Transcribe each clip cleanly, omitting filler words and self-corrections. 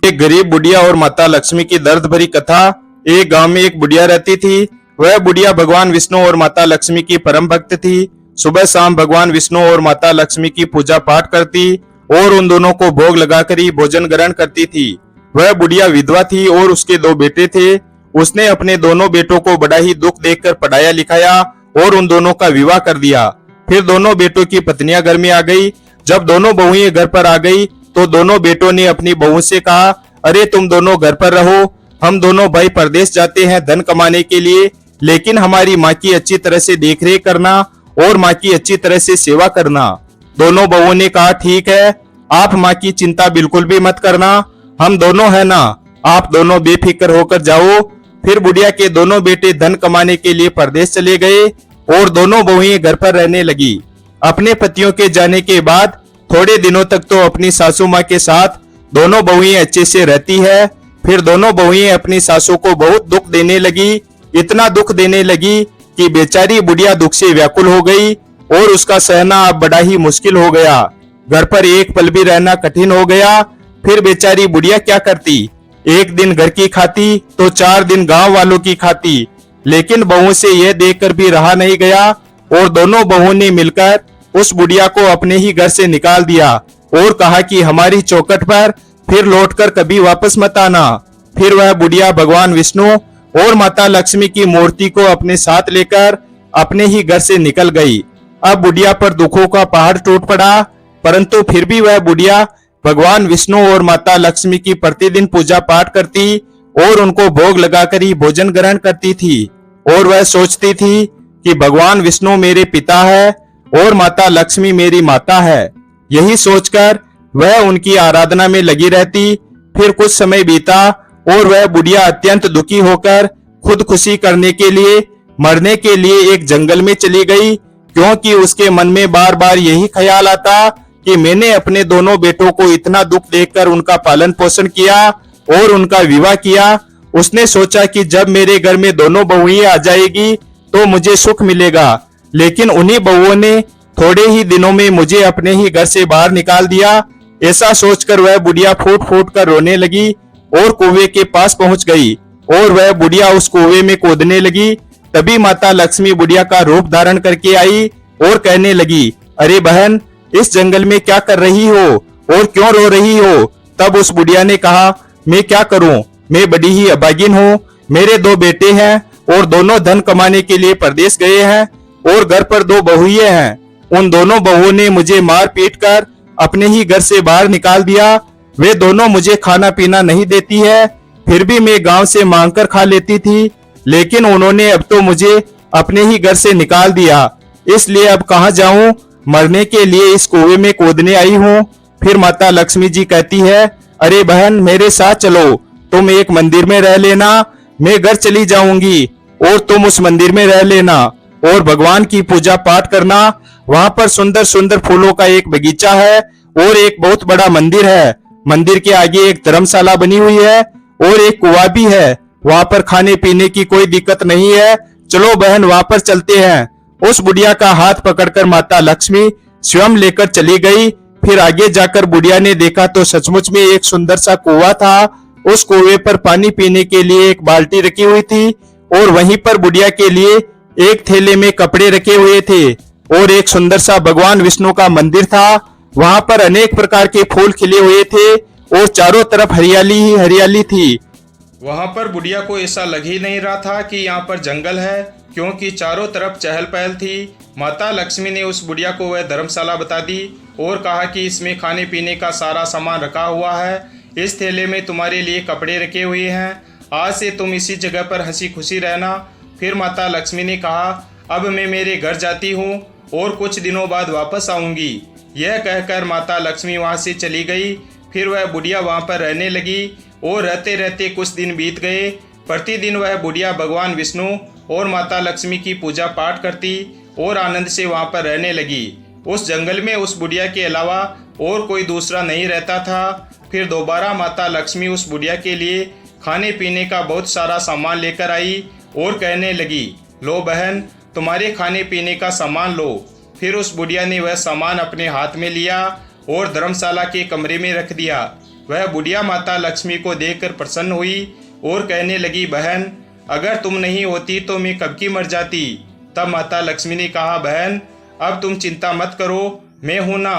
एक गरीब बुढ़िया और माता लक्ष्मी की दर्द भरी कथा। एक गांव में एक बुढ़िया रहती थी। वह बुढ़िया भगवान विष्णु और माता लक्ष्मी की परम भक्त थी। सुबह शाम भगवान विष्णु और माता लक्ष्मी की पूजा पाठ करती और उन दोनों को भोग लगाकर ही भोजन ग्रहण करती थी। वह बुढ़िया विधवा थी और उसके दो बेटे थे। उसने अपने दोनों बेटों को बड़ा ही दुख देखकर पढ़ाया लिखाया और उन दोनों का विवाह कर दिया। फिर दोनों बेटों की पत्नियां घर में आ गई। जब दोनों बहुएं घर पर आ गई तो दोनों बेटों ने अपनी बहू से कहा, अरे तुम दोनों घर पर रहो, हम दोनों भाई परदेश जाते हैं धन कमाने के लिए, लेकिन हमारी माँ की अच्छी तरह से देखरेख करना और माँ की अच्छी तरह से सेवा करना। दोनों बहुओं ने कहा, ठीक है, आप माँ की चिंता बिल्कुल भी मत करना, हम दोनों है ना, आप दोनों बेफिक्र होकर जाओ। फिर बुढ़िया के दोनों बेटे धन कमाने के लिए परदेश चले गए और दोनों बहुएं घर पर रहने लगी। अपने पतियों के जाने के बाद थोड़े दिनों तक तो अपनी सासू माँ के साथ दोनों बहुएं अच्छे से रहती है। फिर दोनों बहुएं अपनी सासू को बहुत दुख देने लगी। इतना दुख देने लगी कि बेचारी बुढ़िया दुख से व्याकुल हो गई और उसका सहना अब बड़ा ही मुश्किल हो गया। घर पर एक पल भी रहना कठिन हो गया। फिर बेचारी बुढ़िया क्या करती, एक दिन घर की खाती तो 4 दिन गांव वालों की खाती। लेकिन बहू से यह देखकर भी रहा नहीं गया और दोनों बहुओं ने मिलकर उस बुढ़िया को अपने ही घर से निकाल दिया और कहा कि हमारी चौखट पर फिर लौटकर कभी वापस मत आना। फिर वह बुढ़िया भगवान विष्णु और माता लक्ष्मी की मूर्ति को अपने साथ लेकर अपने ही घर से निकल गई। अब बुढ़िया पर दुखों का पहाड़ टूट पड़ा, परंतु फिर भी वह बुढ़िया भगवान विष्णु और माता लक्ष्मी की प्रतिदिन पूजा पाठ करती और उनको भोग लगाकर ही भोजन ग्रहण करती थी। और वह सोचती थी कि भगवान विष्णु मेरे पिता है और माता लक्ष्मी मेरी माता है। यही सोचकर वह उनकी आराधना में लगी रहती। फिर कुछ समय बीता और वह बुढ़िया अत्यंत दुखी होकर खुदकुशी करने के लिए मरने के लिए एक जंगल में चली गई, क्योंकि उसके मन में बार बार यही ख्याल आता कि मैंने अपने दोनों बेटों को इतना दुख देखकर उनका पालन पोषण किया और उनका विवाह किया। उसने सोचा कि जब मेरे घर में दोनों बहुएं आ जाएगी तो मुझे सुख मिलेगा, लेकिन उन्हीं बहुओं ने थोड़े ही दिनों में मुझे अपने ही घर से बाहर निकाल दिया। ऐसा सोचकर वह बुढ़िया फूट फूट कर रोने लगी और कुएं के पास पहुंच गई और वह बुढ़िया उस कुएं में कूदने लगी। तभी माता लक्ष्मी बुढ़िया का रूप धारण करके आई और कहने लगी, अरे बहन, इस जंगल में क्या कर रही हो और क्यों रो रही हो? तब उस बुढ़िया ने कहा, मैं क्या करूं, मैं बड़ी ही अभागिन हूँ, मेरे 2 बेटे हैं और दोनों धन कमाने के लिए परदेश गए हैं और घर पर 2 बहुएं हैं। उन दोनों बहुओं ने मुझे मार पीट कर अपने ही घर से बाहर निकाल दिया। वे दोनों मुझे खाना पीना नहीं देती है, फिर भी मैं गांव से मांगकर खा लेती थी, लेकिन उन्होंने अब तो मुझे अपने ही घर से निकाल दिया, इसलिए अब कहाँ जाऊं, मरने के लिए इस कुएं में कूदने आई हूँ। फिर माता लक्ष्मी जी कहती है, अरे बहन, मेरे साथ चलो, तुम एक मंदिर में रह लेना, मैं घर चली जाऊंगी और तुम उस मंदिर में रह लेना और भगवान की पूजा पाठ करना। वहां पर सुंदर सुंदर फूलों का एक बगीचा है और एक बहुत बड़ा मंदिर है। मंदिर के आगे एक धर्मशाला बनी हुई है और एक कुआं भी है। वहां पर खाने पीने की कोई दिक्कत नहीं है, चलो बहन वहां पर चलते हैं। उस बुढ़िया का हाथ पकड़कर माता लक्ष्मी स्वयं लेकर चली गई। फिर आगे जाकर बुढ़िया ने देखा तो सचमुच में एक सुंदर सा कुआं था। उस कुएं पर पानी पीने के लिए एक बाल्टी रखी हुई थी और वहीं पर बुढ़िया के लिए एक थैले में कपड़े रखे हुए थे और एक सुंदर सा भगवान विष्णु का मंदिर था। वहां पर अनेक प्रकार के फूल खिले हुए थे और चारों तरफ हरियाली ही हरियाली थी। वहां पर बुढ़िया को ऐसा लग ही नहीं रहा था कि यहाँ पर जंगल है, क्योंकि चारों तरफ चहल पहल थी। माता लक्ष्मी ने उस बुढ़िया को वह धर्मशाला बता दी और कहा कि इसमें खाने पीने का सारा सामान रखा हुआ है, इस थैले में तुम्हारे लिए कपड़े रखे हुए हैं, आज से तुम इसी जगह पर हंसी खुशी रहना। फिर माता लक्ष्मी ने कहा, अब मैं मेरे घर जाती हूँ और कुछ दिनों बाद वापस आऊँगी। यह कहकर माता लक्ष्मी वहाँ से चली गई। फिर वह बुढ़िया वहाँ पर रहने लगी और रहते रहते कुछ दिन बीत गए। प्रतिदिन वह बुढ़िया भगवान विष्णु और माता लक्ष्मी की पूजा पाठ करती और आनंद से वहाँ पर रहने लगी। उस जंगल में उस बुढ़िया के अलावा और कोई दूसरा नहीं रहता था। फिर दोबारा माता लक्ष्मी उस बुढ़िया के लिए खाने पीने का बहुत सारा सामान लेकर आई और कहने लगी, लो बहन, तुम्हारे खाने पीने का सामान लो। फिर उस बुढ़िया ने वह सामान अपने हाथ में लिया और धर्मशाला के कमरे में रख दिया। वह बुढ़िया माता लक्ष्मी को देखकर प्रसन्न हुई और कहने लगी, बहन अगर तुम नहीं होती तो मैं कब की मर जाती। तब माता लक्ष्मी ने कहा, बहन अब तुम चिंता मत करो, मैं हूं ना,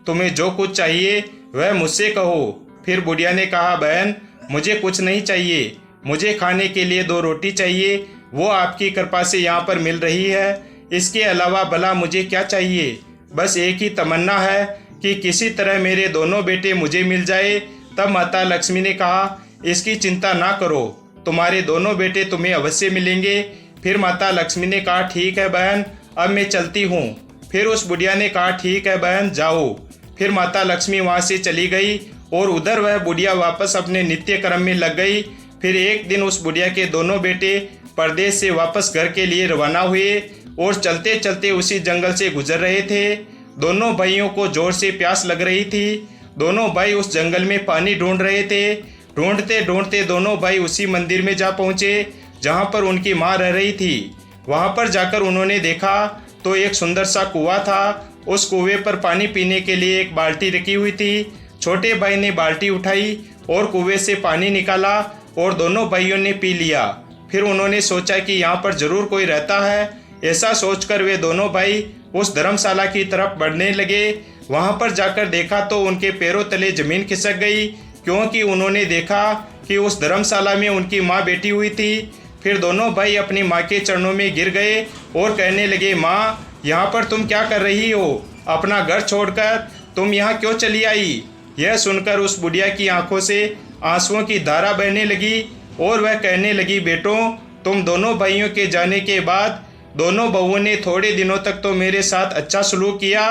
तुम्हें जो कुछ चाहिए वह मुझसे कहो। फिर बुढ़िया ने कहा, बहन मुझे कुछ नहीं चाहिए, मुझे खाने के लिए 2 रोटी चाहिए, वो आपकी कृपा से यहाँ पर मिल रही है, इसके अलावा भला मुझे क्या चाहिए। बस एक ही तमन्ना है कि किसी तरह मेरे दोनों बेटे मुझे मिल जाए। तब माता लक्ष्मी ने कहा, इसकी चिंता ना करो, तुम्हारे दोनों बेटे तुम्हें अवश्य मिलेंगे। फिर माता लक्ष्मी ने कहा, ठीक है बहन, अब मैं चलती हूँ। फिर उस बुढ़िया ने कहा, ठीक है बहन जाओ। फिर माता लक्ष्मी वहाँ से चली गई और उधर वह बुढ़िया वापस अपने नित्य कर्म में लग गई। फिर एक दिन उस बुढ़िया के दोनों बेटे परदेश से वापस घर के लिए रवाना हुए और चलते चलते उसी जंगल से गुजर रहे थे। दोनों भाइयों को जोर से प्यास लग रही थी। दोनों भाई उस जंगल में पानी ढूंढ रहे थे। ढूंढते ढूंढते दोनों भाई उसी मंदिर में जा पहुंचे जहां पर उनकी माँ रह रही थी। वहां पर जाकर उन्होंने देखा तो एक सुंदर सा कुआं था। उस कुएं पर पानी पीने के लिए एक बाल्टी रखी हुई थी। छोटे भाई ने बाल्टी उठाई और कुएं से पानी निकाला और दोनों भाइयों ने पी लिया। फिर उन्होंने सोचा कि यहाँ पर जरूर कोई रहता है। ऐसा सोचकर वे दोनों भाई उस धर्मशाला की तरफ बढ़ने लगे। वहां पर जाकर देखा तो उनके पैरों तले जमीन खिसक गई, क्योंकि उन्होंने देखा कि उस धर्मशाला में उनकी माँ बैठी हुई थी। फिर दोनों भाई अपनी माँ के चरणों में गिर गए और कहने लगे, माँ यहाँ पर तुम क्या कर रही हो? अपना घर छोड़कर तुम यहाँ क्यों चली आई? यह सुनकर उस बुढ़िया की आंखों से आंसुओं की धारा बहने लगी और वह कहने लगी, बेटों तुम दोनों भाइयों के जाने के बाद दोनों बहुओं ने थोड़े दिनों तक तो मेरे साथ अच्छा सलूक किया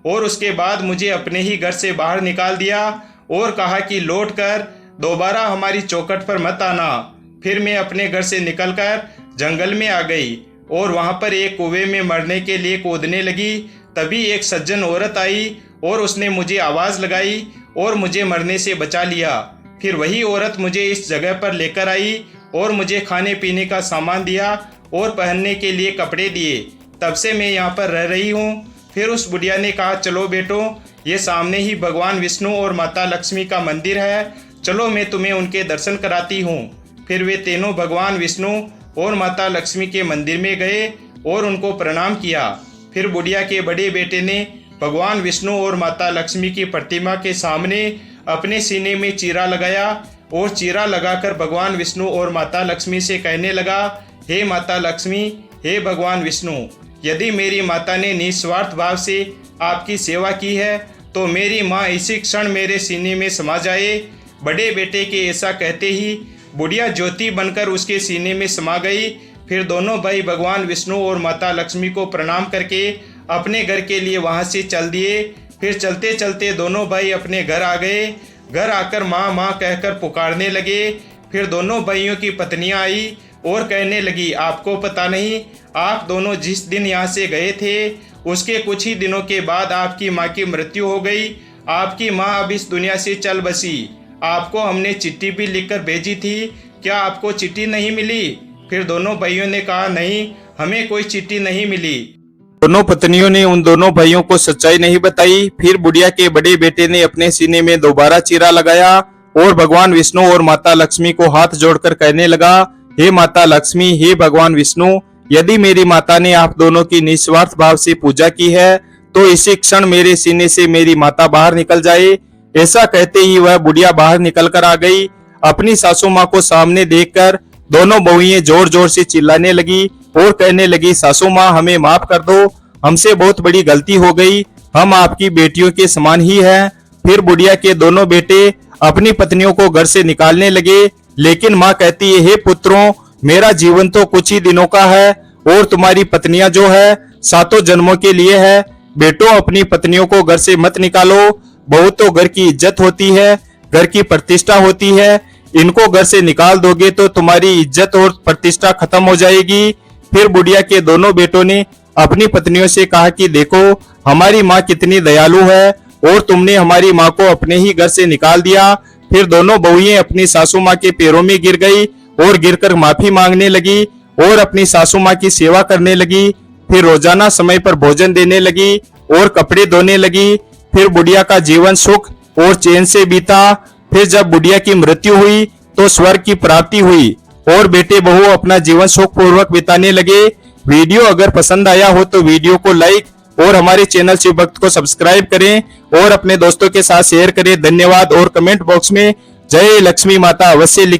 और उसके बाद मुझे अपने ही घर से बाहर निकाल दिया और कहा कि लौटकर दोबारा हमारी चौखट पर मत आना। फिर मैं अपने घर से निकलकर जंगल में आ गई और वहां पर एक कुएं में मरने के लिए कूदने लगी। तभी एक सज्जन औरत आई और उसने मुझे आवाज़ लगाई और मुझे मरने से बचा लिया। फिर वही औरत मुझे इस जगह पर लेकर आई और मुझे खाने पीने का सामान दिया और पहनने के लिए कपड़े दिए। तब से मैं यहाँ पर रह रही हूँ। फिर उस बुढ़िया ने कहा, चलो बेटो, ये सामने ही भगवान विष्णु और माता लक्ष्मी का मंदिर है, चलो मैं तुम्हें उनके दर्शन कराती हूँ। फिर वे तीनों भगवान विष्णु और माता लक्ष्मी के मंदिर में गए और उनको प्रणाम किया। फिर बुढ़िया के बड़े बेटे ने भगवान विष्णु और माता लक्ष्मी की प्रतिमा के सामने अपने सीने में चीरा लगाया और चीरा लगाकर भगवान विष्णु और माता लक्ष्मी से कहने लगा, हे माता लक्ष्मी, हे भगवान विष्णु, यदि मेरी माता ने निस्वार्थ भाव से आपकी सेवा की है तो मेरी माँ इसी क्षण मेरे सीने में समा जाए। बड़े बेटे के ऐसा कहते ही बुढ़िया ज्योति बनकर उसके सीने में समा गई। फिर दोनों भाई भगवान विष्णु और माता लक्ष्मी को प्रणाम करके अपने घर के लिए वहाँ से चल दिए। फिर चलते चलते दोनों भाई अपने घर आ गए। घर आकर माँ माँ कहकर पुकारने लगे। फिर दोनों भाइयों की पत्नियाँ आई और कहने लगी, आपको पता नहीं, आप दोनों जिस दिन यहाँ से गए थे उसके कुछ ही दिनों के बाद आपकी माँ की मृत्यु हो गई। आपकी माँ अब इस दुनिया से चल बसी। आपको हमने चिट्ठी भी लिखकर भेजी थी, क्या आपको चिट्ठी नहीं मिली? फिर दोनों भाइयों ने कहा, नहीं, हमें कोई चिट्ठी नहीं मिली। दोनों पत्नियों ने उन दोनों भाइयों को सच्चाई नहीं बताई। फिर बुढ़िया के बड़े बेटे ने अपने सीने में दोबारा चीरा लगाया और भगवान विष्णु और माता लक्ष्मी को हाथ जोड़कर कहने लगा, हे माता लक्ष्मी, हे भगवान विष्णु, यदि मेरी माता ने आप दोनों की निस्वार्थ भाव से पूजा की है तो इसी क्षण मेरे सीने से मेरी माता बाहर निकल जाए। ऐसा कहते ही वह बुढ़िया बाहर निकल कर आ गई। अपनी सासू माँ को सामने देखकर दोनों बहुएं जोर जोर से चिल्लाने लगी और कहने लगी, सासू माँ, हमें माफ कर दो, हमसे बहुत बड़ी गलती हो गई, हम आपकी बेटियों के समान ही हैं। फिर बुढ़िया के दोनों बेटे अपनी पत्नियों को घर से निकालने लगे, लेकिन माँ कहती है, हे पुत्रों, मेरा जीवन तो कुछ ही दिनों का है और तुम्हारी पत्नियां जो है 7 जन्मों के लिए है। बेटो, अपनी पत्नियों को घर से मत निकालो, बहुत तो घर की इज्जत होती है, घर की प्रतिष्ठा होती है, इनको घर से निकाल दोगे तो तुम्हारी इज्जत और प्रतिष्ठा खत्म हो जाएगी। फिर बुढ़िया के दोनों बेटों ने अपनी पत्नियों से कहा कि देखो, हमारी माँ कितनी दयालु है और तुमने हमारी माँ को अपने ही घर से निकाल दिया। फिर दोनों बहुएं अपनी सासू माँ के पैरों में गिर गई और गिरकर माफी मांगने लगी और अपनी सासू माँ की सेवा करने लगी। फिर रोजाना समय पर भोजन देने लगी और कपड़े धोने लगी। फिर बुढ़िया का जीवन सुख और चैन से बीता फिर जब बुढ़िया की मृत्यु हुई तो स्वर्ग की प्राप्ति हुई और बेटे बहू अपना जीवन सुख पूर्वक बिताने लगे। वीडियो अगर पसंद आया हो तो वीडियो को लाइक और हमारे चैनल शिव भक्त को सब्सक्राइब करें और अपने दोस्तों के साथ शेयर करें। धन्यवाद। और कमेंट बॉक्स में जय लक्ष्मी माता अवश्य लिखें।